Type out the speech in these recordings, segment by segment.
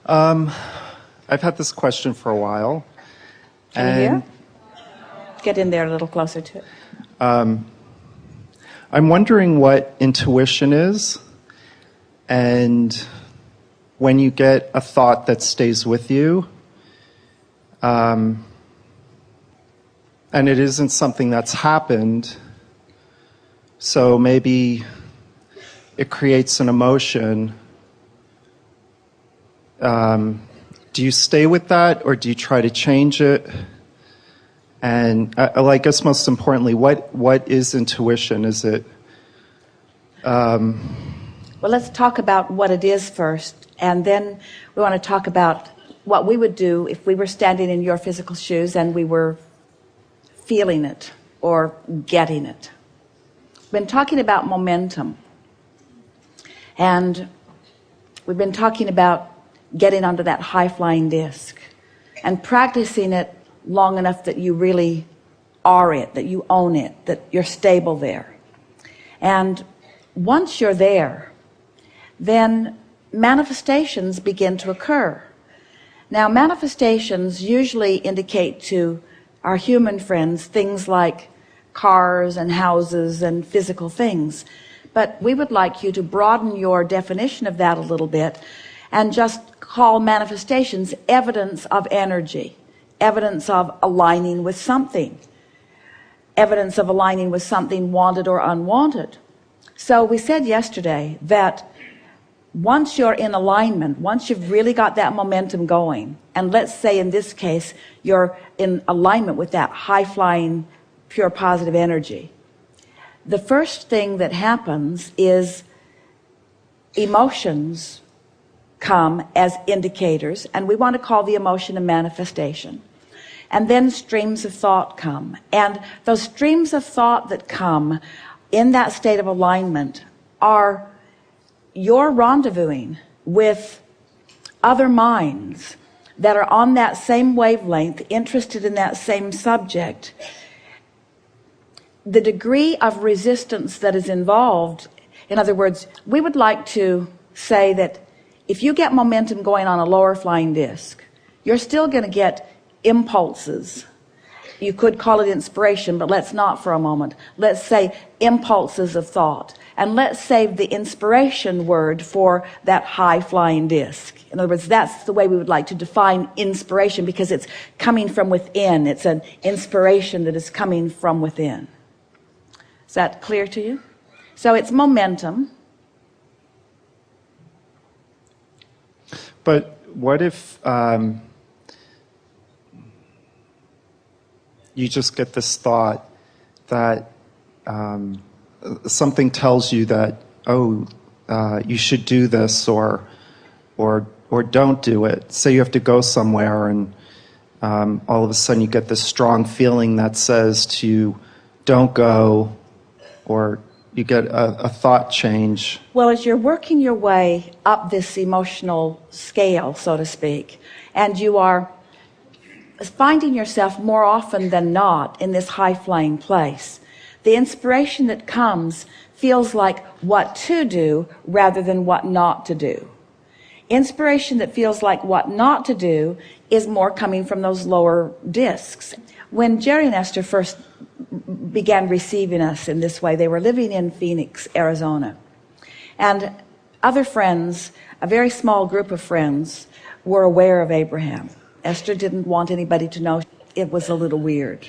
I've had this question for a while. Can you hear? Get in there a little closer to it. I'm wondering what intuition is, and when you get a thought that stays with you, and it isn't something that's happened, so maybe it creates an emotion. Do you stay with that, or do you try to change it? And I guess most importantly, what is intuition? Is it? Well, let's talk about what it is first, and then we want to talk about what we would do if we were standing in your physical shoes and we were feeling it or getting it. We've been talking about momentum, and we've been talking about getting onto that high-flying disc and practicing it long enough that you really are it, that you own it, that you're stable there. And once you're there, then manifestations begin to occur. Now, manifestations usually indicate to our human friends things like cars and houses and physical things. But we would like you to broaden your definition of that a little bit and just call manifestations evidence of energy, evidence of aligning with something, evidence of aligning with something wanted or unwanted. So we said yesterday that once you're in alignment, once you've really got that momentum going, and let's say in this case you're in alignment with that high-flying pure positive energy, the first thing that happens is emotions come as indicators, and we want to call the emotion a manifestation. And then streams of thought come, and those streams of thought that come in that state of alignment are your rendezvousing with other minds that are on that same wavelength, interested in that same subject. The degree of resistance that is involved, in other words, we would like to say that if you get momentum going on a lower flying disc, you're still going to get impulses. You could call it inspiration, but let's not for a moment. Let's say impulses of thought. And let's save the inspiration word for that high-flying disc. In other words, that's the way we would like to define inspiration, because it's coming from within. It's an inspiration that is coming from within. Is that clear to you? So it's momentum. But what if you just get this thought that something tells you that, you should do this, or don't do it. Say you have to go somewhere, and all of a sudden you get this strong feeling that says to you, don't go, or you get a thought change. Well, as you're working your way up this emotional scale, so to speak, and you are finding yourself more often than not in this high-flying place, the inspiration that comes feels like what to do rather than what not to do. Inspiration that feels like what not to do is more coming from those lower discs. When Jerry and Esther first began receiving us in this way, they were living in Phoenix, Arizona. And other friends, a very small group of friends, were aware of Abraham. Esther didn't want anybody to know. It was a little weird.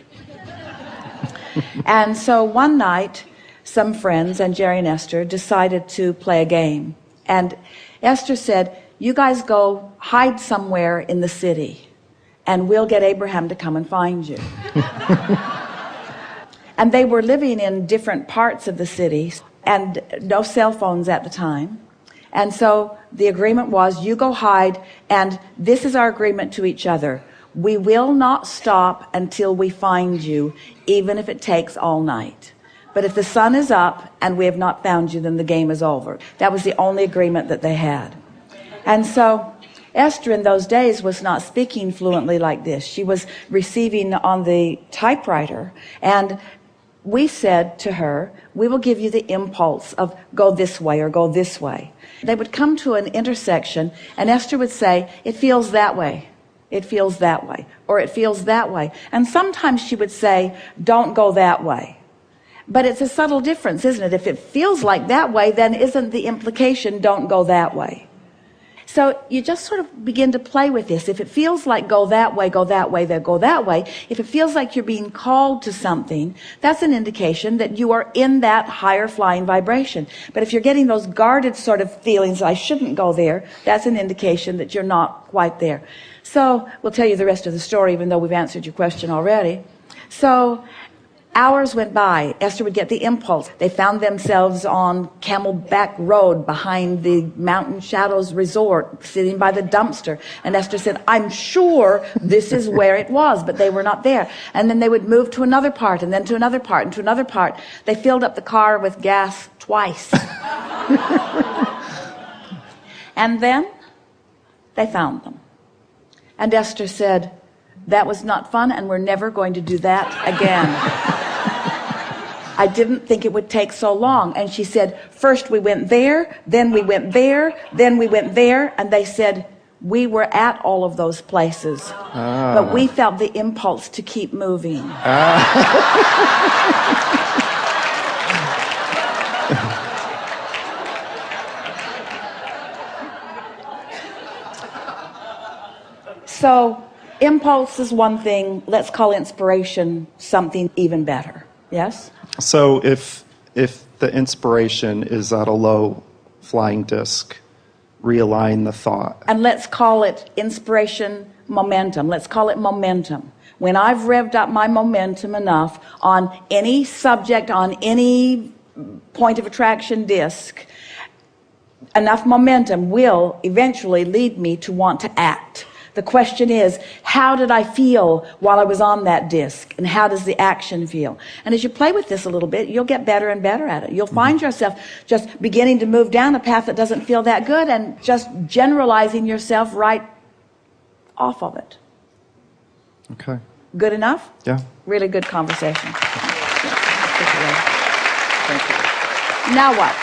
And so one night, some friends and Jerry and Esther decided to play a game. And Esther said, you guys go hide somewhere in the city, and we'll get Abraham to come and find you. And they were living in different parts of the city, and no cell phones at the time. And so the agreement was, you go hide, and this is our agreement to each other. We will not stop until we find you, even if it takes all night. But if the sun is up and we have not found you, then the game is over. That was the only agreement that they had. And so Esther in those days was not speaking fluently like this. She was receiving on the typewriter, and we said to her, we will give you the impulse of go this way or go this way. They would come to an intersection and Esther would say, it feels that way. It feels that way. Or it feels that way. And sometimes she would say, don't go that way. But it's a subtle difference, isn't it? If it feels like that way, then isn't the implication don't go that way? So you just sort of begin to play with this. If it feels like go that way, then go that way. If it feels like you're being called to something, that's an indication that you are in that higher flying vibration. But if you're getting those guarded sort of feelings, I shouldn't go there, that's an indication that you're not quite there. So we'll tell you the rest of the story, even though we've answered your question already. So hours went by. Esther would get the impulse. They found themselves on Camelback Road behind the Mountain Shadows Resort, sitting by the dumpster. And Esther said, I'm sure this is where it was, but they were not there. And then they would move to another part, and then to another part, and to another part. They filled up the car with gas twice. And then they found them. And Esther said, that was not fun, and we're never going to do that again. I didn't think it would take so long. And she said, first we went there, then we went there, then we went there. And they said, we were at all of those places, but we felt the impulse to keep moving. So impulse is one thing. Let's call inspiration something even better. Yes? So if the inspiration is at a low flying disc, realign the thought. And let's call it inspiration momentum. Let's call it momentum. When I've revved up my momentum enough on any subject, on any point of attraction disc, enough momentum will eventually lead me to want to act. The question is, how did I feel while I was on that disc? And how does the action feel? And as you play with this a little bit, you'll get better and better at it. You'll find yourself just beginning to move down a path that doesn't feel that good and just generalizing yourself right off of it. Okay. Good enough? Yeah. Really good conversation. Thank you. Now what?